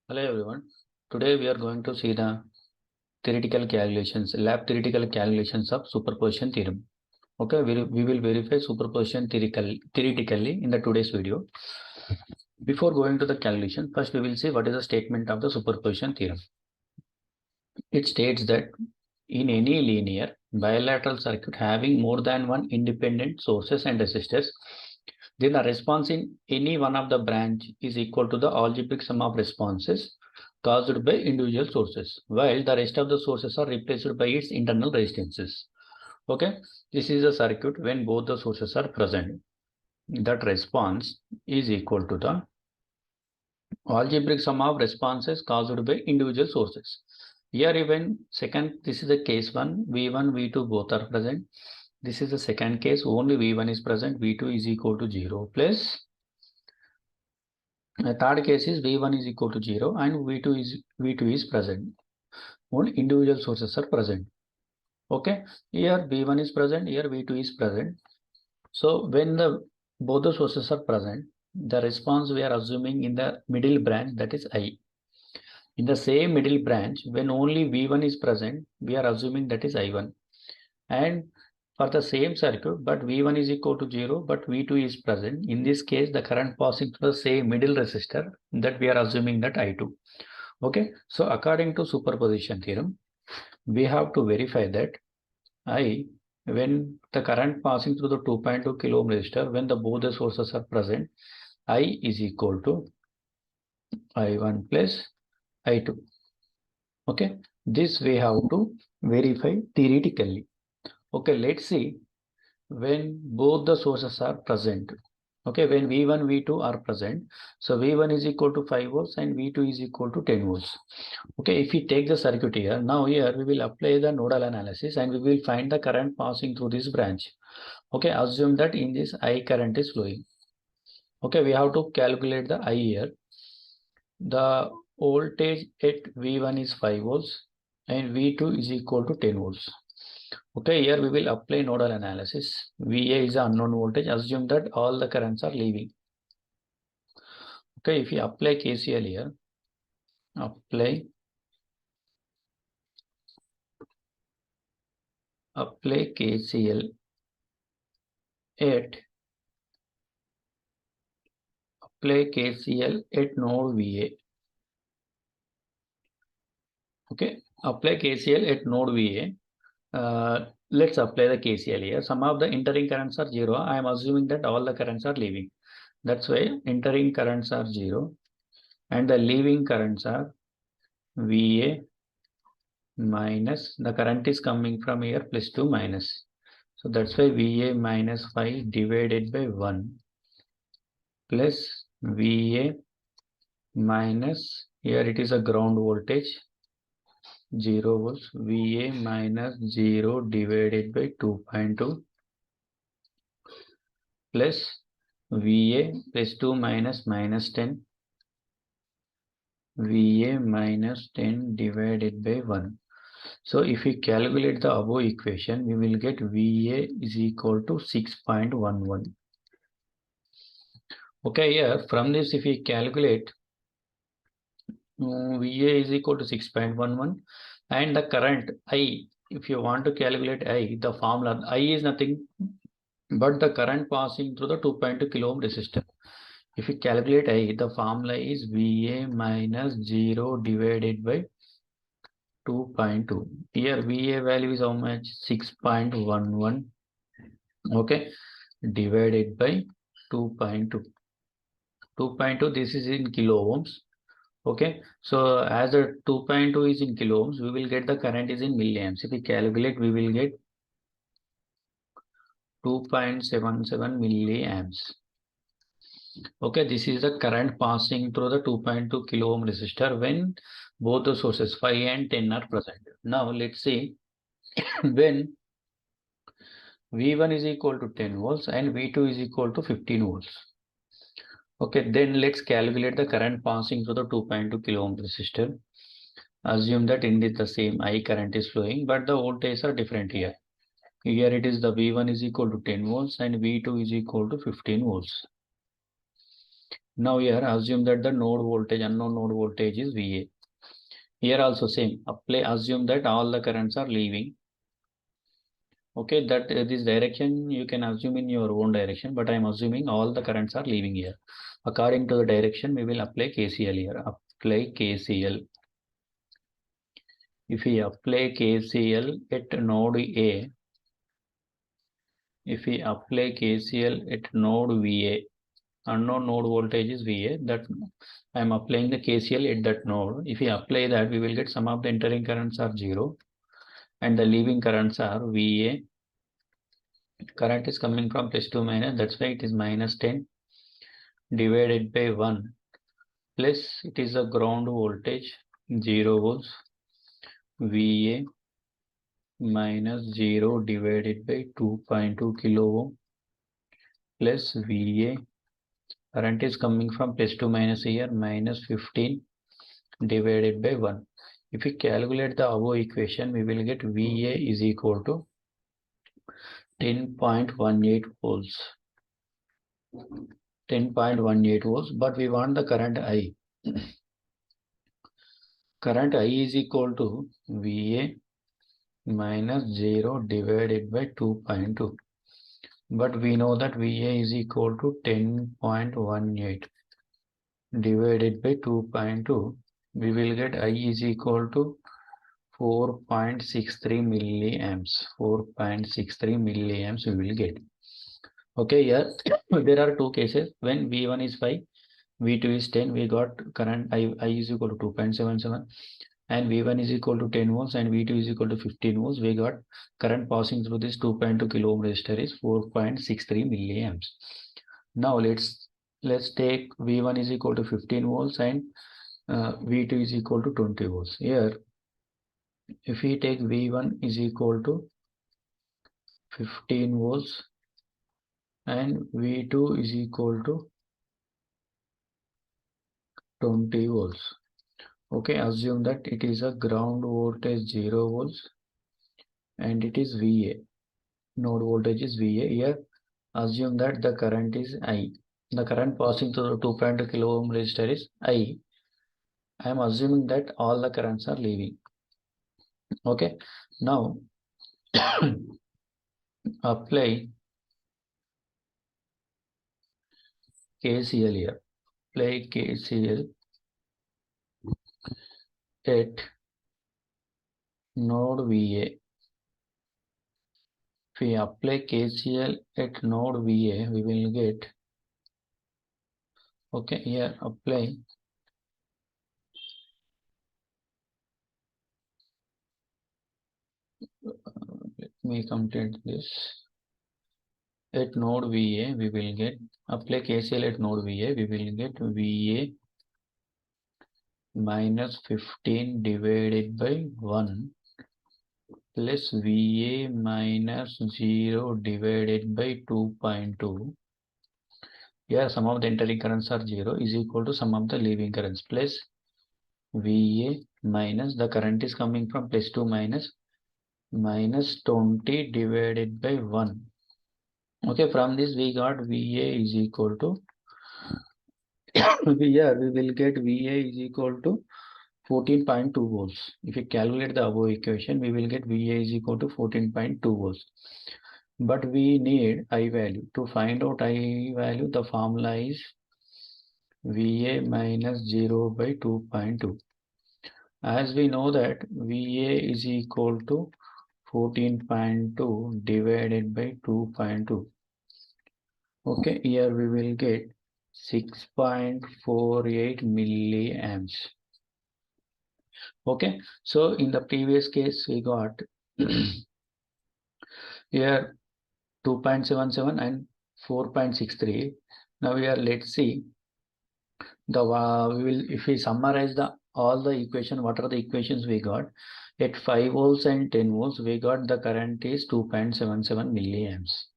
Hello everyone. Today we are going to see the theoretical calculations, lab theoretical calculations of superposition theorem. Okay, we will verify superposition theoretically in the today's video. Before going to the calculation, first we will see what is the statement of the superposition theorem. It states that in any linear bilateral circuit having more than one independent sources and resistors, then the response in any one of the branch is equal to the algebraic sum of responses caused by individual sources, while the rest of the sources are replaced by its internal resistances. Okay, this is a circuit when both the sources are present. That response is equal to the algebraic sum of responses caused by individual sources. Here even second, this is the case 1, V1, V2 both are present. This is the second case, only V1 is present, V2 is equal to 0 plus the third case is V1 is equal to 0 and V2 is present. Only individual sources are present. Okay, here V1 is present, here V2 is present. So when both the sources are present, the response we are assuming in the middle branch, that is I. In the same middle branch, when only V1 is present, we are assuming that is I1. And for the same circuit, but V1 is equal to 0, but V2 is present. In this case, the current passing through the same middle resistor, that we are assuming that I2. Okay, so according to superposition theorem, we have to verify that when the current passing through the 2.2 kilo ohm resistor, when both the sources are present, I is equal to I1 plus I2. Okay, this we have to verify theoretically. Okay, let's see when both the sources are present. Okay, when V1, V2 are present, so V1 is equal to 5 volts and V2 is equal to 10 volts. Okay, if we take the circuit here, now here we will apply the nodal analysis and we will find the current passing through this branch. Okay, assume that in this I current is flowing. Okay, we have to calculate the I here. The voltage at V1 is 5 volts and V2 is equal to 10 volts. Okay, here we will apply nodal analysis. VA is the unknown voltage. Assume that all the currents are leaving. Okay, if you apply KCL here, apply KCL at node VA. Okay, apply KCL at node VA. Let's apply the KCL here. Some of the entering currents are 0. I am assuming that all the currents are leaving. That's why entering currents are 0 and the leaving currents are VA minus, the current is coming from here, plus 2 minus. So that's why VA minus 5 divided by 1 plus VA minus, here it is a ground voltage, 0 volts, VA minus 0 divided by 2.2 plus VA plus 2 minus minus 10, VA minus 10 divided by 1. So if we calculate the above equation, we will get VA is equal to 6.11. Okay, here from this if we calculate VA is equal to 6.11 and the current I, if you want to calculate I, the formula I is nothing but the current passing through the 2.2 kilo ohm resistor. If you calculate I, the formula is VA minus 0 divided by 2.2. Here VA value is how much? 6.11. Okay, divided by 2.2. 2.2, this is in kilo ohms. Okay, so as a 2.2 is in kilo ohms, we will get the current is in milliamps. If we calculate, we will get 2.77 milliamps. Okay, this is the current passing through the 2.2 kilo ohm resistor when both the sources 5 and 10 are present. Now let's see when V1 is equal to 10 volts and V2 is equal to 15 volts. Okay, then let's calculate the current passing through the 2.2 kilo ohm resistor. Assume that in this the same I current is flowing, but the voltages are different here. Here it is the V1 is equal to 10 volts and V2 is equal to 15 volts. Now here assume that the node voltage, unknown node voltage is VA. Here also same, assume that all the currents are leaving. Okay, that this direction you can assume in your own direction, but I am assuming all the currents are leaving here. According to the direction, we will apply KCL here. Apply KCL. If we apply KCL at node A, if we apply KCL at node VA, unknown node voltage is VA, that I am applying the KCL at that node. If we apply that, we will get some of the entering currents are 0 and the leaving currents are VA. Current is coming from plus 2 minus, that's why it is minus 10 divided by 1 plus it is a ground voltage 0 volts VA minus 0 divided by 2.2 kilo ohm plus VA. Current is coming from plus 2 minus here minus 15 divided by 1. If we calculate the above equation, we will get VA is equal to 10.18 volts. 10.18 volts, but we want the current I. Current I is equal to VA minus 0 divided by 2.2. But we know that VA is equal to 10.18 divided by 2.2. We will get I is equal to 4.63 milliamps. 4.63 milliamps we will get. Okay, here there are two cases. When V1 is 5, V2 is 10, we got current I is equal to 2.77 and V1 is equal to 10 volts and V2 is equal to 15 volts. We got current passing through this 2.2 kilo ohm resistor is 4.63 milliamps. Now let's take V1 is equal to 15 volts and V2 is equal to 20 volts. Here, if we take V1 is equal to 15 volts and V2 is equal to 20 volts. Okay, assume that it is a ground voltage 0 volts and it is VA. Node voltage is VA. Here, assume that the current is I. The current passing through the 2.2 kilo ohm resistor is I. I am assuming that all the currents are leaving. Okay, now apply KCL here. Apply KCL at node VA. If we apply KCL at node VA, we will get, okay, here apply let me complete this. At node VA, we will get, apply KCL at node VA, we will get VA minus 15 divided by 1 plus VA minus 0 divided by 2.2. Here, sum of the entering currents are 0 is equal to sum of the leaving currents plus VA minus the current is coming from plus 2 minus 20 divided by 1. Okay, from this we got VA is equal to here we will get VA is equal to 14.2 volts. If we calculate the above equation, we will get VA is equal to 14.2 volts. But we need I value. To find out I value, the formula is VA minus 0 by 2.2. As we know that VA is equal to 14.2 divided by 2.2. Okay, here we will get 6.48 milliamps. Okay, so in the previous case we got here 2.77 and 4.63. Now here let's see the we will, if we summarize the all the equation, what are the equations we got? At 5 volts and 10 volts we got the current is 2.77 milliamps.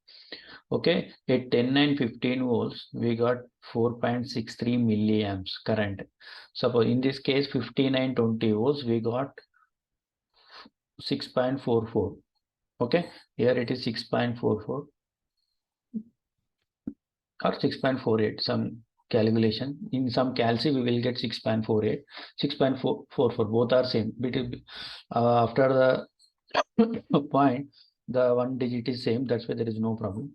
Okay, at 10 and 15 volts we got 4.63 milliamps current. Suppose in this case 15 and 20 volts we got 6.44. okay, here it is 6.44 or 6.48, some calculation. In some calci we will get 6.48, 6.44, both are same. After the point, the one digit is same, that's why there is no problem.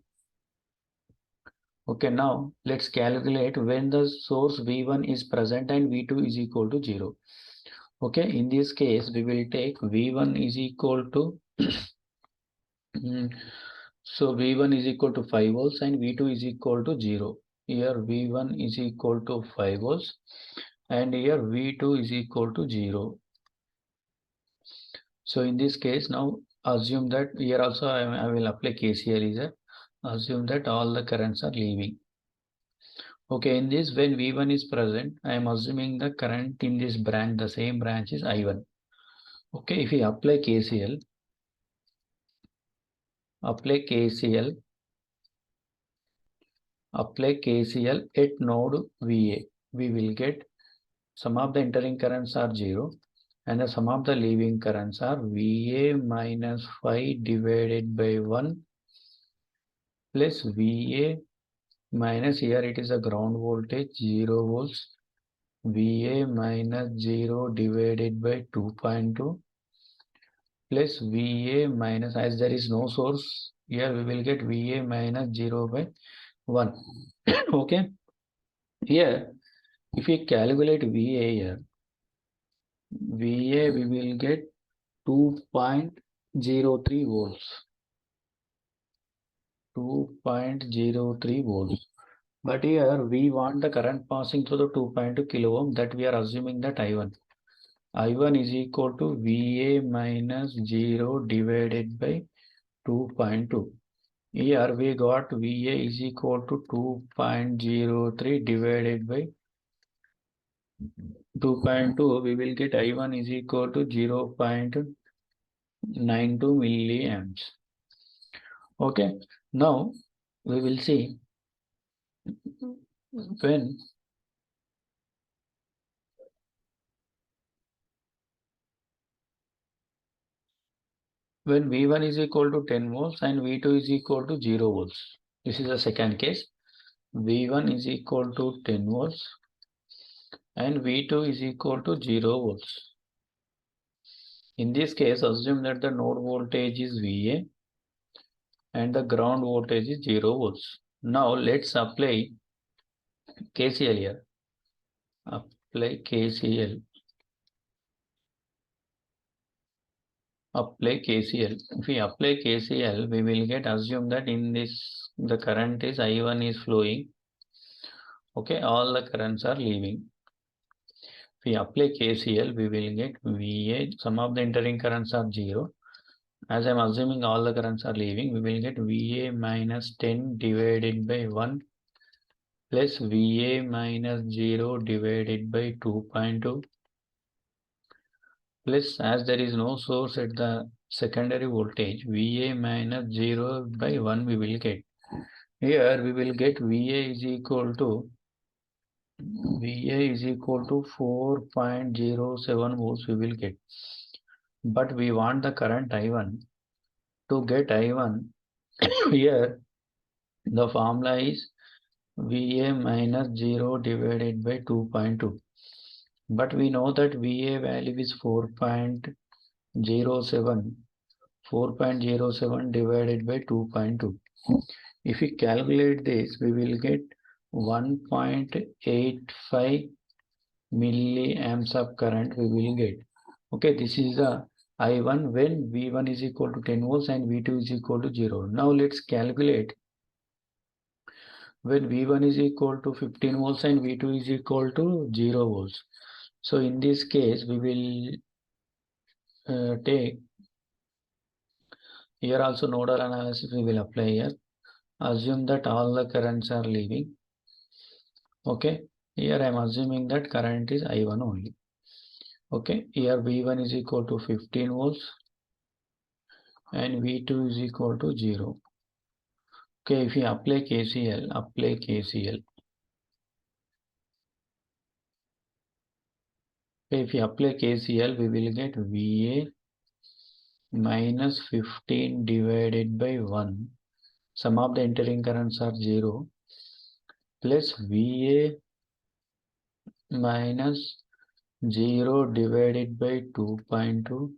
Okay, now let's calculate when the source V1 is present and V2 is equal to 0. Okay, in this case we will take V1 is equal to so V1 is equal to 5 volts and V2 is equal to 0. Here V1 is equal to 5 volts and here V2 is equal to 0. So in this case, now assume that here also I will apply KCL is assume that all the currents are leaving. Okay, in this when V1 is present, I am assuming the current in this branch, the same branch is I1. Okay, if we apply KCL at node VA, we will get sum of the entering currents are 0 and the sum of the leaving currents are VA minus 5 divided by 1 plus VA minus, here it is a ground voltage 0 volts, VA minus 0 divided by 2.2 plus VA minus, as there is no source, here we will get VA minus 0 by 1. Okay, here if we calculate VA here, VA we will get 2.03 volts. 2.03 volts. But here we want the current passing through the 2.2 kilo ohm, that we are assuming that I1. I1 is equal to VA minus 0 divided by 2.2. Here we got VA is equal to 2.03 divided by 2.2. We will get I1 is equal to 0.92 milliamps. Okay, now we will see when V1 is equal to 10 volts and V2 is equal to 0 volts. This is the second case. V1 is equal to 10 volts and V2 is equal to 0 volts. In this case, assume that the node voltage is VA and the ground voltage is 0 volts. Now let's apply KCL here. Apply KCL. If we apply KCL, we will get, assume that in this the current is I1 is flowing. Okay, all the currents are leaving. If we apply KCL, we will get VA, some of the entering currents are 0. As I am assuming all the currents are leaving, we will get VA minus 10 divided by 1 plus VA minus 0 divided by 2.2 plus, as there is no source at the secondary voltage, VA minus 0 by 1 we will get. Here we will get VA is equal to 4.07 volts we will get. But we want the current I1. To get I1, here the formula is VA minus 0 divided by 2.2. But we know that VA value is 4.07. 4.07 divided by 2.2. If we calculate this, we will get 1.85 milliamps of current we will get. Okay, this is the I1 when V1 is equal to 10 volts and V2 is equal to 0. Now let's calculate when V1 is equal to 15 volts and V2 is equal to 0 volts. So in this case, we will take here also nodal analysis we will apply here. Assume that all the currents are leaving. Okay, here I am assuming that current is I1 only. Okay, here V1 is equal to 15 volts and V2 is equal to 0. Okay, if we apply KCL, if we apply KCL, we will get VA minus 15 divided by 1. Some of the entering currents are 0 plus VA minus 0 divided by 2.2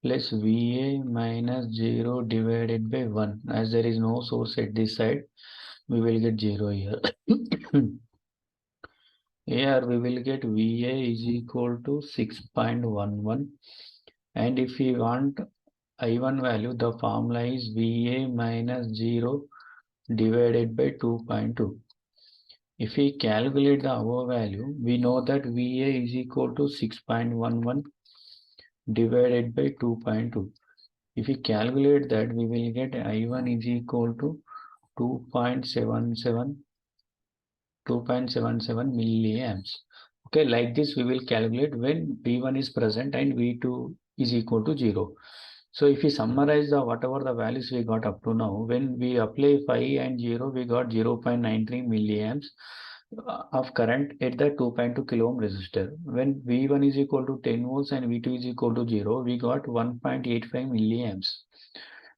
plus VA minus 0 divided by 1. As there is no source at this side, we will get 0 here. Here we will get VA is equal to 6.11, and if we want I1 value, the formula is VA minus 0 divided by 2.2. If we calculate the above value, we know that VA is equal to 6.11 divided by 2.2. If we calculate that, we will get I1 is equal to 2.77 milliamps. Okay, like this we will calculate when V1 is present and V2 is equal to 0. So if we summarize the whatever the values we got up to now, when we apply 5 and 0, we got 0.93 milliamps of current at the 2.2 kilo ohm resistor. When V1 is equal to 10 volts and V2 is equal to 0, we got 1.85 milliamps.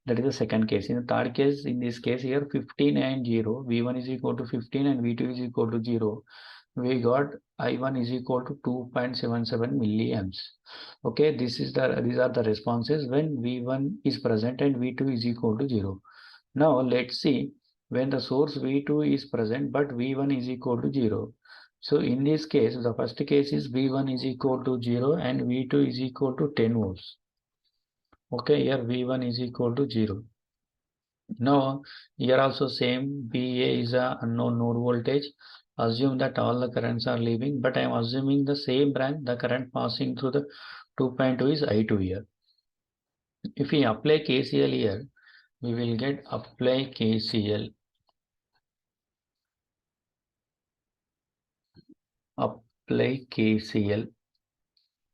That is the second case. In the third case, in this case here, 15 and 0, V1 is equal to 15 and V2 is equal to 0. We got I1 is equal to 2.77 milliamps. Okay, these are the responses when V1 is present and V2 is equal to 0. Now let's see when the source V2 is present but V1 is equal to 0. So in this case, the first case is V1 is equal to 0 and V2 is equal to 10 volts. Okay, here V1 is equal to 0. Now here also same, VA is a unknown node voltage. Assume that all the currents are leaving, but I am assuming the same branch, the current passing through the 2.2 is I2 here. If we apply KCL here, we will get apply KCL. Apply KCL.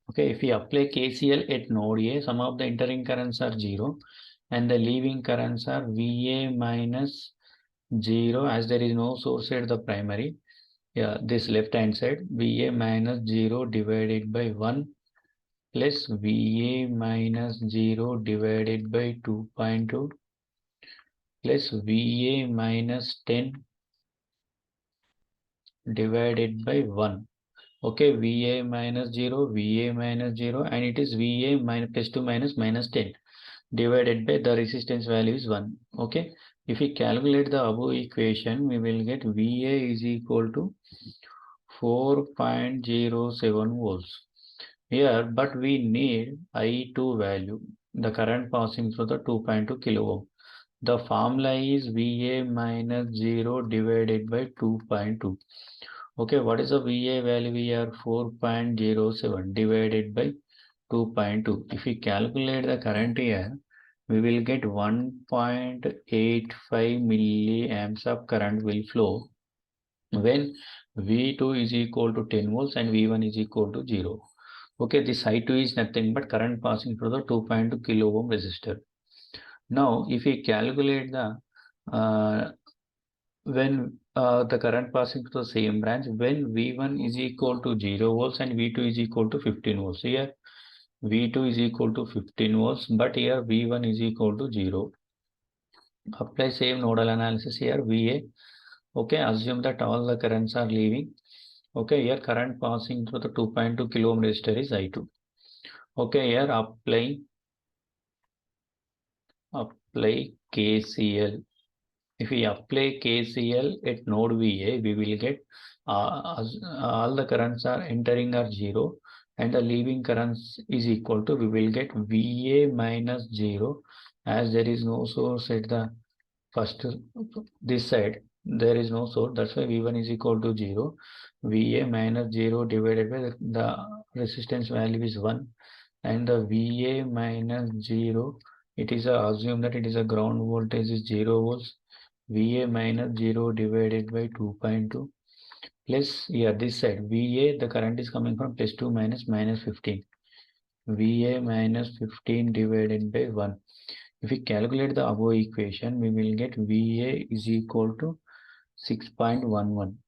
Okay, if we apply KCL at node A, some of the entering currents are 0 and the leaving currents are VA minus 0, as there is no source at the primary. Yeah, this left hand side, VA minus 0 divided by 1 plus VA minus 0 divided by 2.2 plus VA minus 10 divided by 1. Okay, VA minus 0, VA minus 0, and it is VA minus plus 2 minus 10 divided by the resistance value is 1. Okay, if we calculate the above equation, we will get VA is equal to 4.07 volts. Here, but we need I2 value, the current passing through the 2.2 kilo ohm. The formula is VA minus 0 divided by 2.2. Okay, what is the VA value here? 4.07 divided by 2.2. If we calculate the current here, we will get 1.85 milliamps of current will flow when V2 is equal to 10 volts and V1 is equal to 0. Okay, this I2 is nothing but current passing through the 2.2 kilo ohm resistor. Now, if we calculate the when the current passing through the same branch, when V1 is equal to 0 volts and V2 is equal to 15 volts. Here V2 is equal to 15 volts, but here V1 is equal to 0. Apply same nodal analysis here, VA. Okay, assume that all the currents are leaving. Okay, here current passing through the 2.2 kilo ohm resistor is I2. Okay, here apply KCL. If we apply KCL at node VA, we will get all the currents are entering are 0 and the leaving currents is equal to, we will get VA minus 0, as there is no source at the first this side, there is no source, that's why V1 is equal to 0. VA minus 0 divided by the resistance value is 1 and the VA minus 0, it is assume that it is a ground voltage is 0 volts. VA minus 0 divided by 2.2 plus here this side VA, the current is coming from plus 2 minus 15. VA minus 15 divided by 1. If we calculate the above equation, we will get VA is equal to 6.11.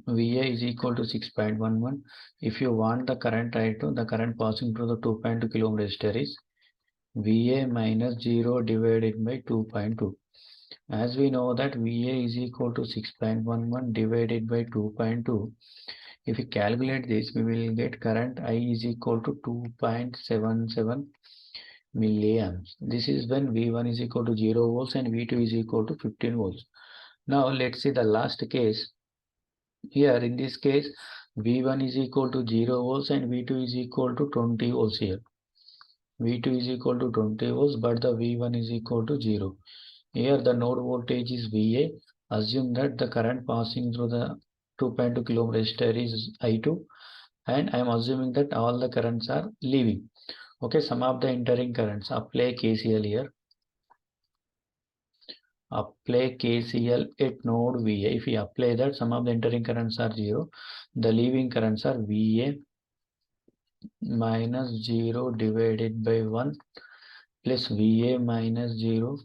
VA is equal to 6.11. If you want the current I2, the current passing through the 2.2 kilo ohm resistor is VA minus 0 divided by 2.2. As we know that VA is equal to 6.11 divided by 2.2. If we calculate this, we will get current I is equal to 2.77 milliamps. This is when V1 is equal to 0 volts and V2 is equal to 15 volts. Now let's see the last case. Here in this case, V1 is equal to 0 volts and V2 is equal to 20 volts here. V2 is equal to 20 volts, but the V1 is equal to 0. Here the node voltage is VA. Assume that the current passing through the 2.2 kilo ohm resistor is I2, and I am assuming that all the currents are leaving. Okay, some of the entering currents. Apply KCL here. Apply KCL at node VA. If we apply that, some of the entering currents are 0. The leaving currents are VA minus 0 divided by 1 plus VA minus 0.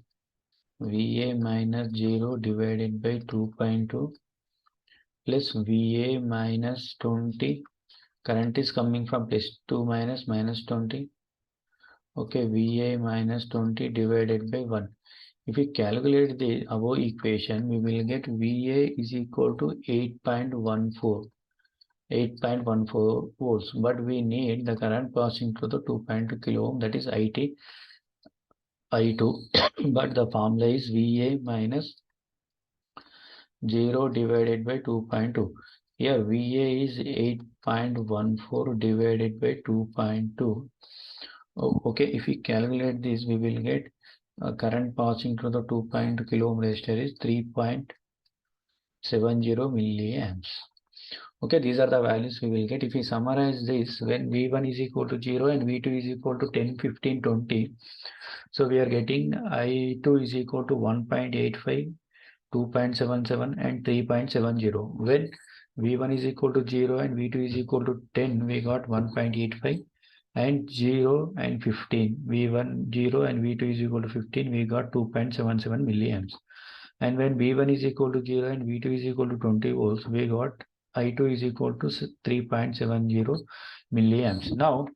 VA minus 0 divided by 2.2 plus VA minus 20. Current is coming from +2 minus 20. Okay, VA minus 20 divided by 1. If we calculate the above equation, we will get VA is equal to 8.14 volts. But we need the current passing through the 2.2 kilo ohm, that is I2. But the formula is VA minus 0 divided by 2.2. Here VA is 8.14 divided by 2.2. Okay, if we calculate this, we will get current passing through the 2.2 kilo ohm resistor is 3.70 milliamps. Okay, these are the values we will get. If we summarize this, when V1 is equal to 0 and V2 is equal to 10, 15, 20. So we are getting I2 is equal to 1.85, 2.77 and 3.70. When V1 is equal to 0 and V2 is equal to 10, we got 1.85. And 0 and 15, V1 0 and V2 is equal to 15, we got 2.77 milliamps. And when V1 is equal to 0 and V2 is equal to 20 volts, we got I2 is equal to 3.70 milliamps. Now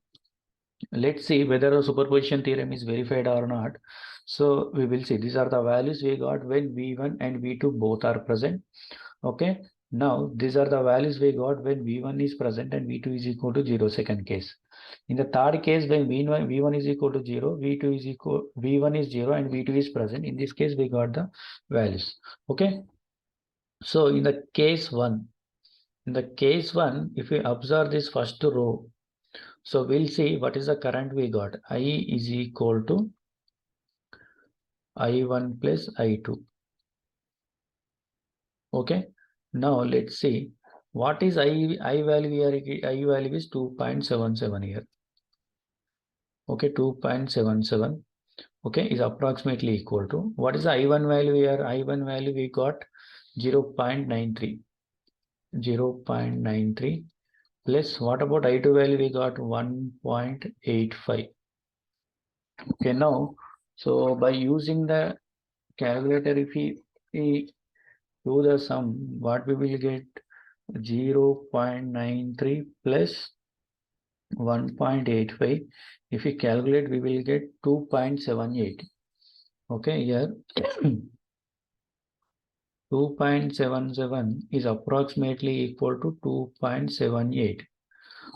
let's see whether the superposition theorem is verified or not. So we will see, these are the values we got when V1 and V2 both are present. Okay, now these are the values we got when V1 is present and V2 is equal to 0, second case. In the third case, when V1 is equal to 0, V1 is 0 and V2 is present. In this case, we got the values. Okay. So in the case 1, if we observe this first row, so we'll see what is the current we got. I is equal to I1 plus I2. Okay. Now let's see what is I value here. I value is 2.77 here. Okay, 2.77. Okay, is approximately equal to, what is the I1 value here? I1 value we got 0.93 plus what about I2 value? We got 1.85. Okay, now so by using the calculator, if we do the sum, what we will get? 0.93 plus 1.85. If we calculate, we will get 2.78. Okay, here 2.77 is approximately equal to 2.78.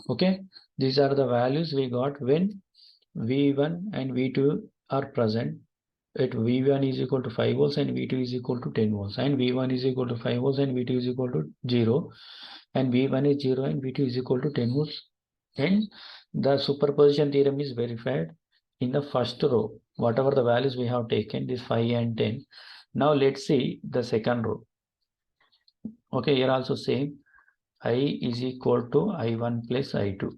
Okay, these are the values we got when V1 and V2 are present. At V1 is equal to 5 volts and V2 is equal to 10 volts, and V1 is equal to 5 volts and V2 is equal to 0, and V1 is 0 and V2 is equal to 10 volts. And the superposition theorem is verified in the first row, whatever the values we have taken, this 5 and 10. Now let's see the second row. Okay, here also same, I is equal to I1 plus I2.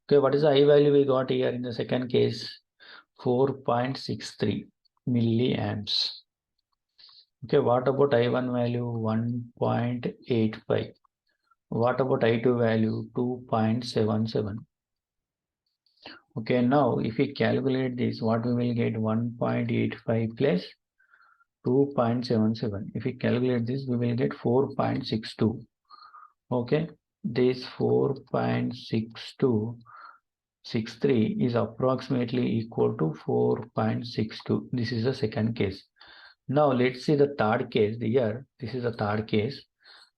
Okay, what is the I value we got here in the second case? 4.63 milliamps. Okay, what about I1 value? 1.85. What about I2 value? 2.77. Okay, now if we calculate this, what we will get? 1.85 plus 2.77. If we calculate this, we will get 4.62. Okay, this 4.62 63 is approximately equal to 4.62. This is the second case. Now let's see the third case. Here, this is the third case.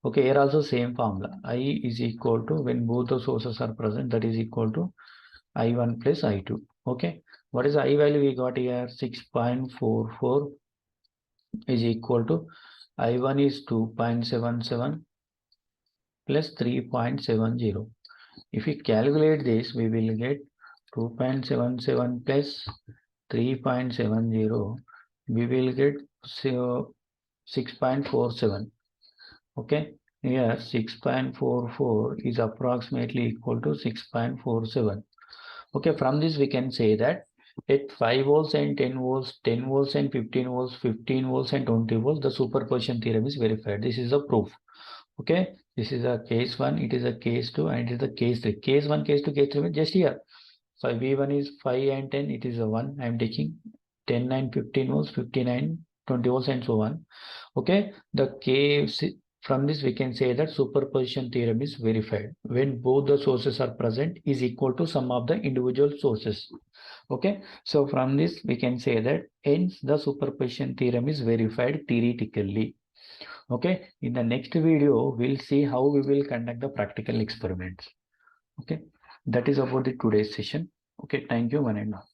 Okay, here also same formula. I is equal to, when both the sources are present, that is equal to I1 plus I2. Okay, what is the I value we got here? 6.44 is equal to I1 is 2.77 plus 3.70. If we calculate this, we will get 2.77 plus 3.70. We will get 6.47. Okay, here 6.44 is approximately equal to 6.47. Okay, from this we can say that at 5 volts and 10 volts, 10 volts and 15 volts, 15 volts and 20 volts, the superposition theorem is verified. This is the proof. Okay, this is a case 1, it is a case 2, and it is a case 3. Case 1, case 2, case 3, just here. So V1 is 5 and 10, it is a 1. I am taking 10 and 15 volts, 59, 20 volts, and so on. Okay, the case, from this we can say that superposition theorem is verified when both the sources are present is equal to sum of the individual sources. Okay, so from this we can say that hence the superposition theorem is verified theoretically. Okay, in the next video we'll see how we will conduct the practical experiments. Okay, that is about the today's session. Okay, thank you, one and all.